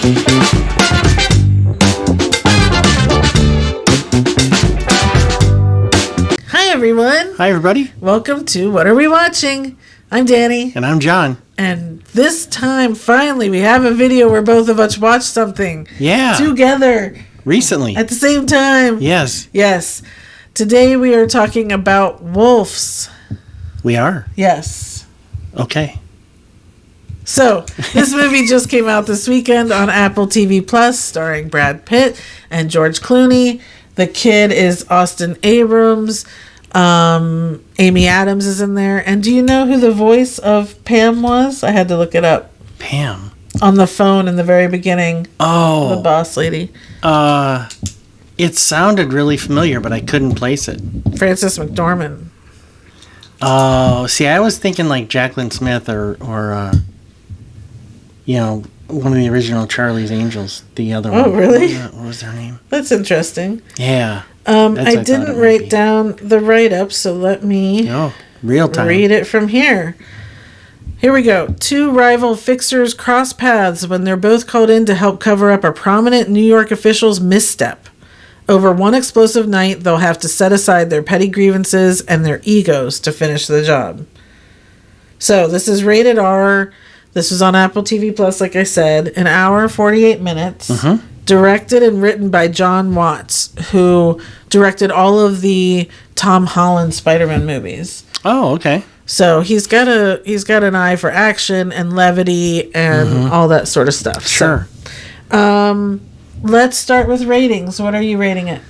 Hi, everyone. Hi, everybody. Welcome to What Are We Watching? I'm Danny. And I'm John. And this time, finally, we have a video where both of us watched something. Yeah. Together. Recently. At the same time. Yes. Yes. Today we are talking about WOLFS. We are? Yes. Okay. So, this movie just came out this weekend on Apple TV Plus, starring Brad Pitt and George Clooney. The kid is Austin Abrams. Amy Adams is in there. And do you know who the voice of Pam was? I had to look it up. Pam. On the phone in the very beginning. Oh. The boss lady. It sounded really familiar, but I couldn't place it. Frances McDormand. Oh, see, I was thinking like Jacqueline Smith or one of the original Charlie's Angels. The other one. Oh, really? What was their name? That's interesting. Yeah. I didn't write down the write-up, so let me real time. Read it from here. Here we go. Two rival fixers cross paths when they're both called in to help cover up a prominent New York official's misstep. Over one explosive night, they'll have to set aside their petty grievances and their egos to finish the job. So, this is rated R. This was on Apple TV Plus, like I said. An hour, 48 minutes. Mm-hmm. Directed and written by John Watts, who directed all of the Tom Holland Spider-Man movies. Oh, okay. So he's got an eye for action and levity and all that sort of stuff. Sure. So, let's start with ratings. What are you rating it?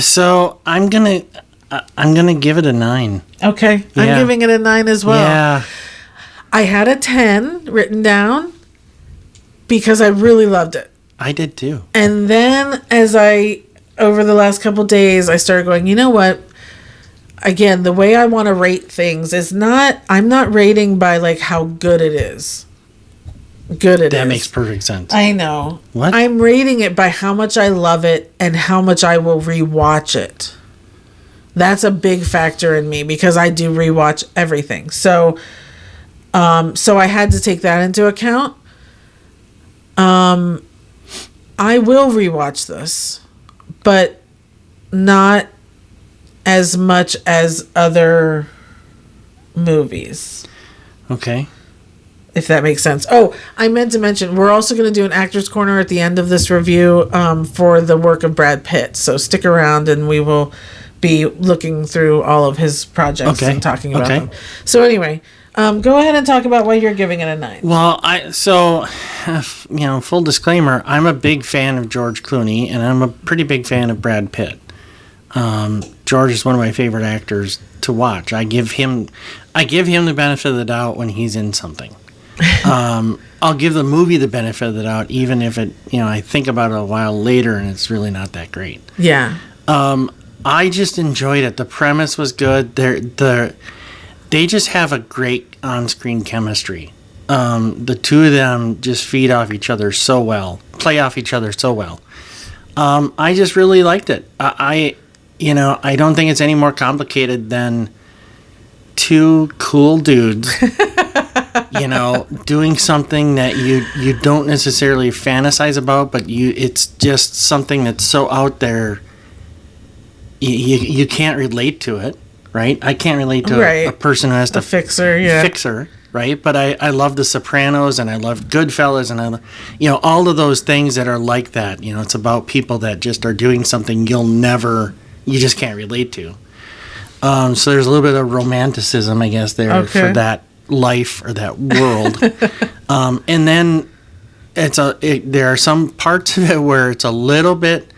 So I'm gonna give it a 9. Okay, yeah. I'm giving it a 9 as well. Yeah. I had a 10 written down because I really loved it. I did too. And then over the last couple days, I started going, you know what? Again, the way I want to rate things is I'm not rating by like how good it is. That makes perfect sense. I know. What? I'm rating it by how much I love it and how much I will rewatch it. That's a big factor in me because I do rewatch everything. So I had to take that into account. I will rewatch this, but not as much as other movies. Okay. If that makes sense. Oh, I meant to mention, we're also going to do an Actor's Corner at the end of this review for the work of Brad Pitt. So stick around and we will be looking through all of his projects and talking about them. So anyway, go ahead and talk about why you're giving it a 9. Well, full disclaimer, I'm a big fan of George Clooney and I'm a pretty big fan of Brad Pitt. George is one of my favorite actors to watch. I give him the benefit of the doubt when he's in something. I'll give the movie the benefit of the doubt, even if I think about it a while later and it's really not that great. Yeah. I just enjoyed it. The premise was good. They just have a great on-screen chemistry. The two of them just feed off each other so well, play off each other so well. I just really liked it. I don't think it's any more complicated than two cool dudes, doing something that you don't necessarily fantasize about, but it's just something that's so out there. You can't relate to it, right? I can't relate to a person who has to fixer, right? But I love The Sopranos and I love Goodfellas and all of those things that are like that. It's about people that just are doing something you just can't relate to. So there's a little bit of romanticism, I guess, there for that life or that world. And then there are some parts of it where it's a little bit,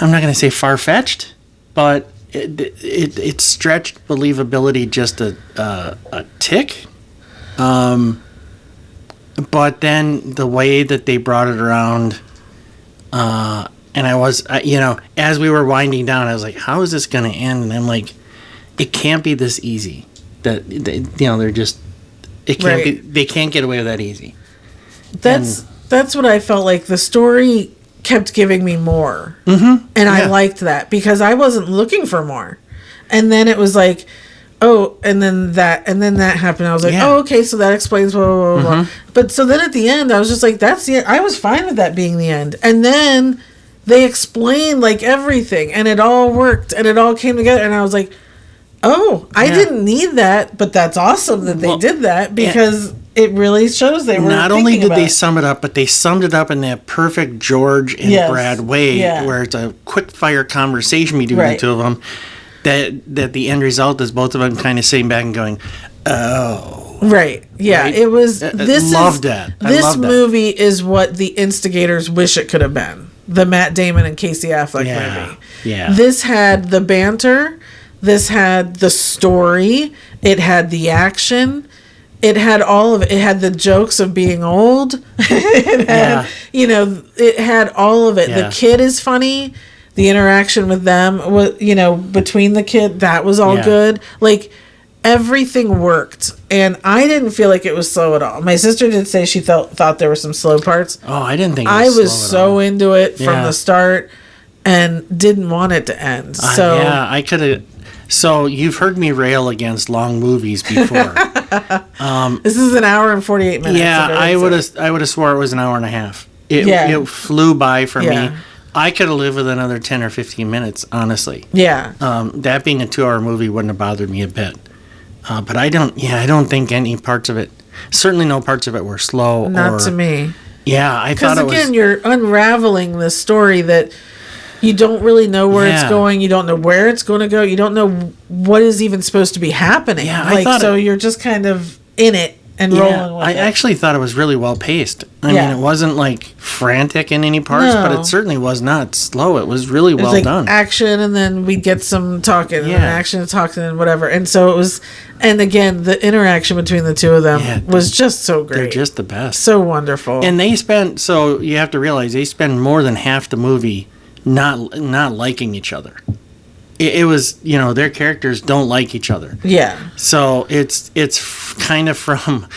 I'm not going to say far-fetched, but it stretched believability just a tick. But then the way that they brought it around, and I was, as we were winding down, I was like, how is this going to end? And I'm like, it can't be this easy. That they're just, it can't be. They can't get away with that easy. That's what I felt like. The story kept giving me more, and I liked that because I wasn't looking for more. And then it was like, oh, and then that happened. I was like, Yeah. oh, okay, so that explains blah, blah, blah, blah. But so then at the end, I was just like, that's the end. I was fine with that being the end. And then they explained like everything, and it all worked, and it all came together, and I was like, oh, I didn't need that, but that's awesome that they did that, because it really shows they were not only did they it. sum it up, but they summed it up in that perfect George and Brad way, where it's a quick fire conversation between the two of them. That the end result is both of them kind of sitting back and going, oh. Right. Yeah. Right? It was. Loved that. This movie is what the instigators wish it could have been. The Matt Damon and Casey Affleck movie. Yeah. This had the banter. This had the story. It had the action. It had all of it. It had the jokes of being old. It had, it had all of it. Yeah. The kid is funny. The interaction with them was, between the kid, that was all good. Like, everything worked, and I didn't feel like it was slow at all. My sister did say she thought there were some slow parts. Oh, I didn't think I was so into it from the start, and didn't want it to end. So I could have. So you've heard me rail against long movies before. This is an hour and 48 minutes. Yeah, I would have swore it was an hour and a half. It flew by for me. I could have lived with another 10 or 15 minutes, honestly. Yeah. That being a 2-hour movie wouldn't have bothered me a bit. But I don't think any parts of it, certainly no parts of it were slow. Not to me. Yeah, I thought it was. Because again, you're unraveling this story that you don't really know where it's going. You don't know where it's going to go. You don't know what is even supposed to be happening. Yeah, you're just kind of in it and rolling with it. I actually thought it was really well paced. I mean, it wasn't like frantic in any parts, but it certainly was not slow. It was really well done. Action, and then we'd get some talking, and action and talking, and whatever. And so it was, and again, the interaction between the two of them was just so great. They're just the best. So wonderful. And so you have to realize they spend more than half the movie not liking each other. It was, their characters don't like each other. Yeah. So it's kind of from,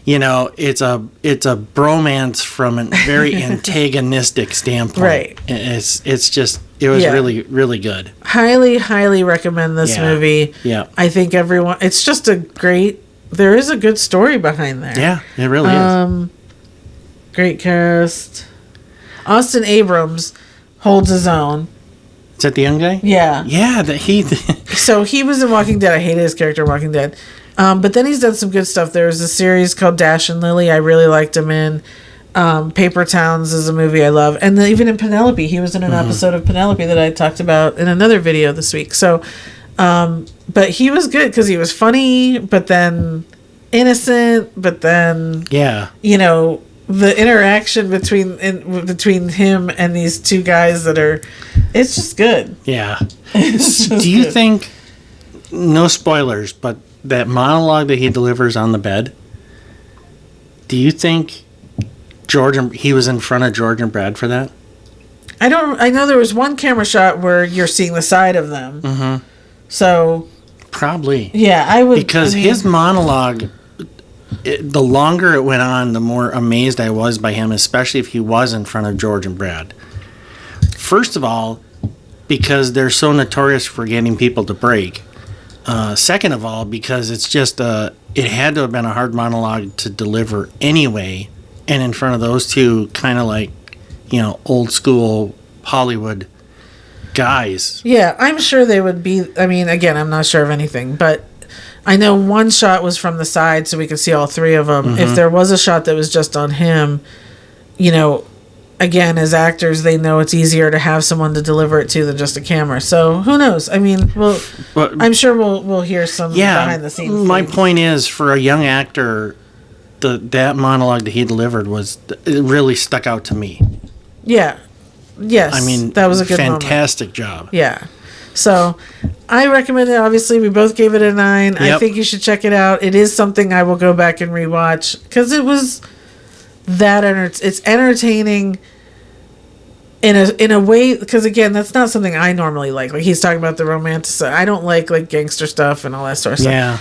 it's a bromance from a very antagonistic standpoint. Right. It's just, it was really, really good. Highly, highly recommend this movie. Yeah. I think everyone, it's just there is a good story behind there. Yeah, it really is. Great cast. Austin Abrams holds his own. Is that the young guy? Yeah. Yeah, So he was in Walking Dead. I hated his character in Walking Dead. But then he's done some good stuff. There was a series called Dash and Lily. I really liked him in. Paper Towns is a movie I love. And then even in Penelope. He was in an episode of Penelope that I talked about in another video this week. So, but he was good because he was funny, but then innocent, but then, the interaction between him and these two guys it's just good. Yeah. Do you think, no spoilers, but that monologue that he delivers on the bed, do you think he was in front of George and Brad for that? I know there was one camera shot where you're seeing the side of them. Mm-hmm. So. Probably. Yeah, I would. Because his monologue, the longer it went on, the more amazed I was by him, especially if he was in front of George and Brad. First of all, because they're so notorious for getting people to break. Second of all, because it's just it had to have been a hard monologue to deliver anyway, and in front of those two kind of like, old school Hollywood guys. Yeah, I'm sure they would be. I mean, again, I'm not sure of anything, but I know one shot was from the side so we could see all three of them. Mm-hmm. If there was a shot that was just on him, again, as actors, they know it's easier to have someone to deliver it to than just a camera. So who knows? I mean, I'm sure we'll hear some behind the scenes. My point is, for a young actor, that monologue that he delivered it really stuck out to me. Yeah. Yes. I mean, that was a good fantastic job. Yeah. So I recommend it. Obviously, we both gave it a 9. Yep. I think you should check it out. It is something I will go back and rewatch because it was it's entertaining in a way, because again, that's not something I normally like. Like, he's talking about the romantic. I don't like gangster stuff and all that sort of stuff. Yeah.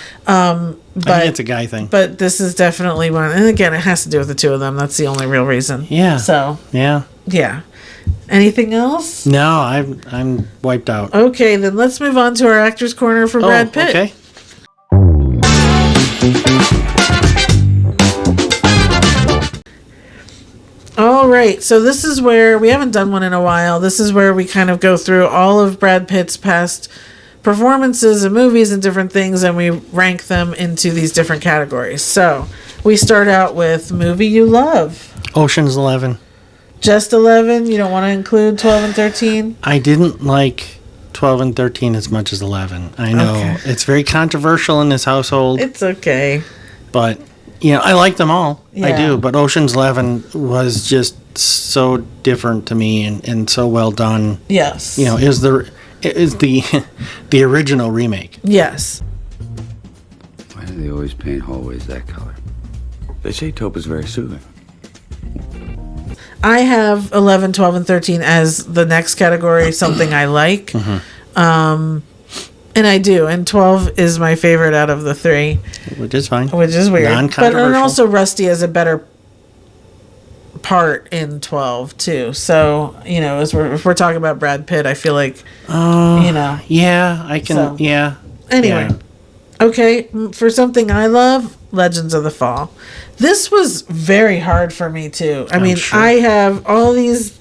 But I think it's a guy thing. But this is definitely one, and again, it has to do with the two of them. That's the only real reason. Yeah. So. Yeah. Yeah. Anything else? No, I'm wiped out. Okay, then let's move on to our Actors Corner for Brad Pitt. Okay. All right, so this is where we haven't done one in a while. This is where we kind of go through all of Brad Pitt's past performances and movies and different things, and we rank them into these different categories. So we start out with movie you love. Ocean's 11. Just 11? You don't want to include 12 and 13? I didn't like 12 and 13 as much as 11. I know it's very controversial in this household. It's okay. But, I like them all. Yeah. I do. But Ocean's 11 was just so different to me and so well done. Yes. It is the original remake. Yes. Why do they always paint hallways that color? They say taupe is very soothing. I have 11, 12, and 13 as the next category, something I like. Mm-hmm. And I do. And 12 is my favorite out of the three. Which is fine. Which is weird. Non-controversial. But and also Rusty has a better part in 12, too. So, if we're talking about Brad Pitt, I feel like, Yeah, I can, So, yeah. Anyway. Yeah. Okay, for something I love, Legends of the Fall. This was very hard for me too. I mean, sure. I have all these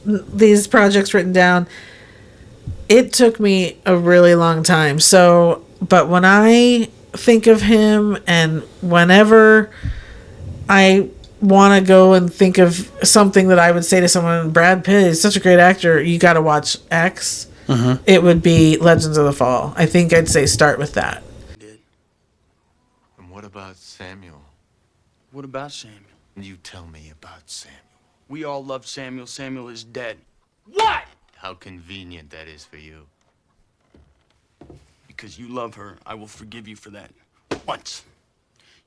projects written down. It took me a really long time. So, but when I think of him and whenever I want to go and think of something that I would say to someone, Brad Pitt is such a great actor, you got to watch X. Mm-hmm. It would be Legends of the Fall. I think I'd say start with that. What about Samuel? What about Samuel? You tell me about Samuel. We all love Samuel. Samuel is dead. What? How convenient that is for you. Because you love her, I will forgive you for that. Once.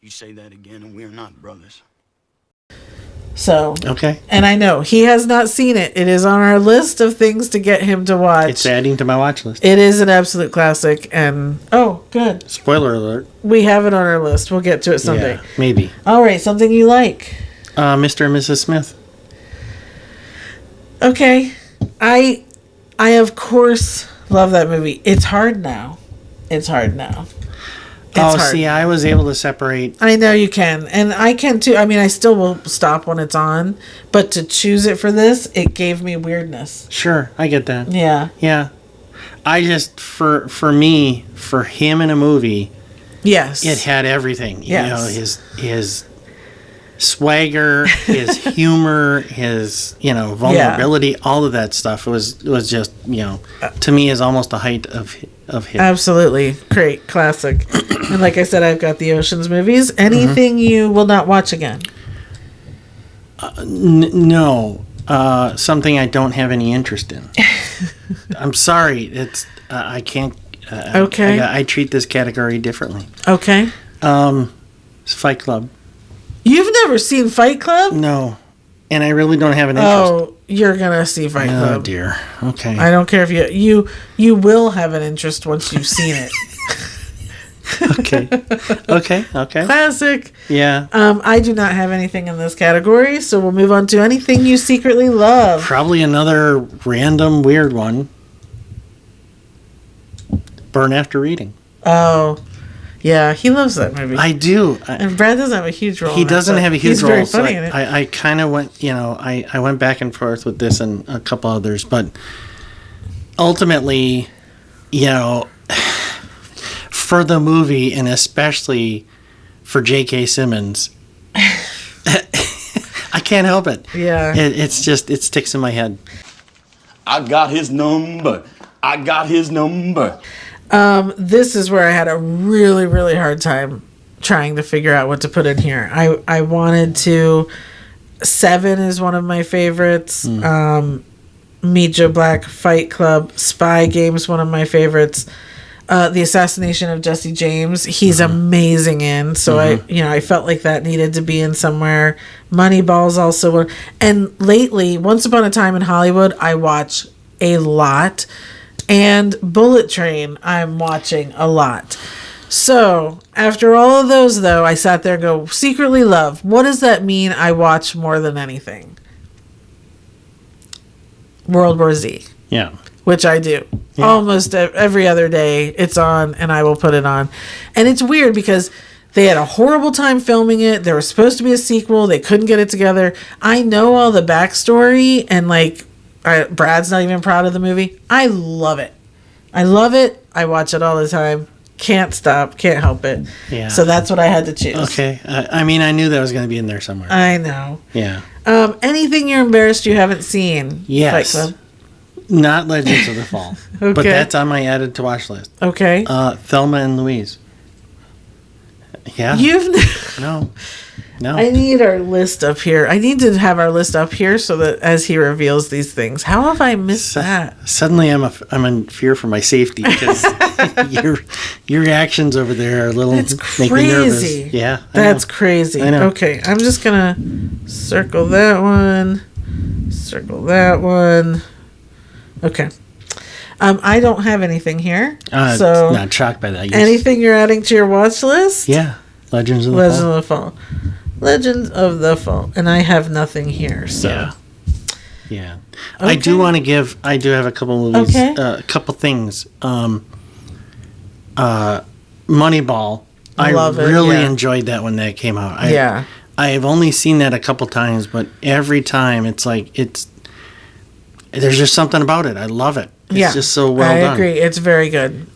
You say that again and we are not brothers. So, okay. And I know he has not seen it. It is on our list of things to get him to watch. It's adding to my watch list. It is an absolute classic. And, good. Spoiler alert. We have it on our list. We'll get to it someday. Yeah, maybe. All right, something you like. Mr. and Mrs. Smith. Okay. I of course love that movie. It's hard now. It's hard. See, I was able to separate. I know you can. And I can too. I mean, I still will stop when it's on. But to choose it for this, it gave me weirdness. Sure, I get that. Yeah. Yeah. I just, for me, for him in a movie, yes, it had everything. Yes. His swagger, his humor, his, vulnerability, all of that stuff was just, to me is almost the height of his. Absolutely. Great. Classic. And like I said, I've got the Ocean's movies. Anything you will not watch again? No. Something I don't have any interest in. I'm sorry. It's I can't. Okay. I treat this category differently. Okay. It's Fight Club. You've never seen Fight Club? No. And I really don't have an interest. Oh, you're gonna see Fight Club. Oh dear. Okay. I don't care if you will have an interest once you've seen it. Okay. Classic. Yeah. I do not have anything in this category, so we'll move on to anything you secretly love. Probably another random weird one. Burn After Reading. Oh. Yeah, he loves that movie. I do. And Brad doesn't have a huge role. He doesn't have a huge role. He's very funny in it. I kind of went, I went back and forth with this and a couple others, but ultimately, for the movie and especially for J.K. Simmons, I can't help it. Yeah. It sticks in my head. I got his number. This is where I had a really, really hard time trying to figure out what to put in here. I wanted to. 7 is one of my favorites. Meet Joe Black, Fight Club, Spy Game is one of my favorites. The Assassination of Jesse James, he's amazing in. So I felt like that needed to be in somewhere. Moneyball's also one. And lately, Once Upon a Time in Hollywood, I watch a lot. And Bullet Train, I'm watching a lot. So, after all of those, though, I sat there and go, secretly love. What does that mean I watch more than anything? World War Z. Yeah. Which I do. Yeah. Almost every other day it's on and I will put it on. And it's weird because They had a horrible time filming it. There was supposed to be a sequel. They couldn't get it together. I know all the backstory, and like, Brad's not even proud of the movie. I love it. I love it. I watch it all the time. Can't stop. Can't help it. Yeah. So that's what I had to choose. Okay. I mean, I knew that was going to be in there somewhere. I know. Yeah. Anything you're embarrassed you haven't seen? Yes. Fight Club? Not Legends of the Fall. Okay. But that's on my added to watch list. Okay. Thelma and Louise. Yeah. No. I need our list up here. I need to have our list up here so that as he reveals these things. How have I missed that? Suddenly I'm in fear for my safety because your reactions over there are a little It's make me nervous. crazy. Yeah. That's crazy. I know. Okay, I'm just gonna circle that one. Circle that one. Okay. I don't have anything here. So not shocked by that. anything you're adding to your watch list? Yeah. Legends of the Legends Fall. of the Fall. Legends of the Fall. And I have nothing here. So Yeah. Yeah. Okay. I do want to give. I do have a couple movies. Okay. A couple things. Moneyball. I Love it, really yeah. enjoyed that when that came out. Yeah. I have only seen that a couple times, but every time it's like there's just something about it. I love it. It's just so well done. I agree. It's very good.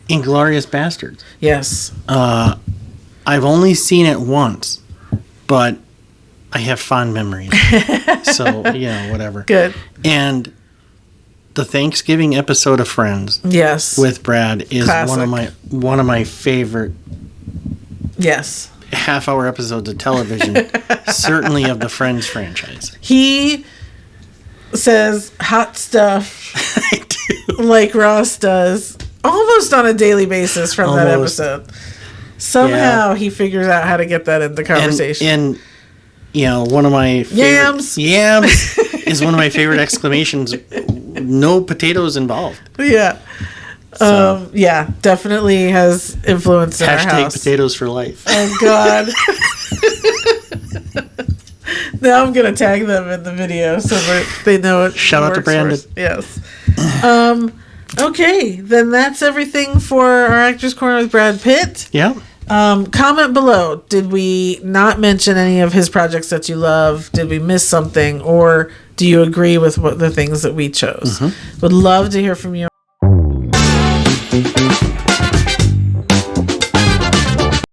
Inglourious Bastards. Yes. I've only seen it once, but I have fond memories. So, whatever. Good. And the Thanksgiving episode of Friends Yes. with Brad is Classic. one of my favorite yes. half-hour episodes of television, certainly of the Friends franchise. He says hot stuff I do. like Ross does almost on a daily basis from that Almost. episode. Somehow he figures out how to get that into conversation. And one of my favorite, yams is one of my favorite exclamations. No potatoes involved. Yeah. So. Yeah, definitely has influence in our Hashtag house. potatoes for life. Oh, God. Now I'm going to tag them in the video so that they know it. Shout out to works for Brandon. us. Yes. Okay, then that's everything for our Actors Corner with Brad Pitt. Yeah. Comment below. Did we not mention any of his projects that you love? Did we miss something? Or do you agree with the things that we chose? Would love to hear from you.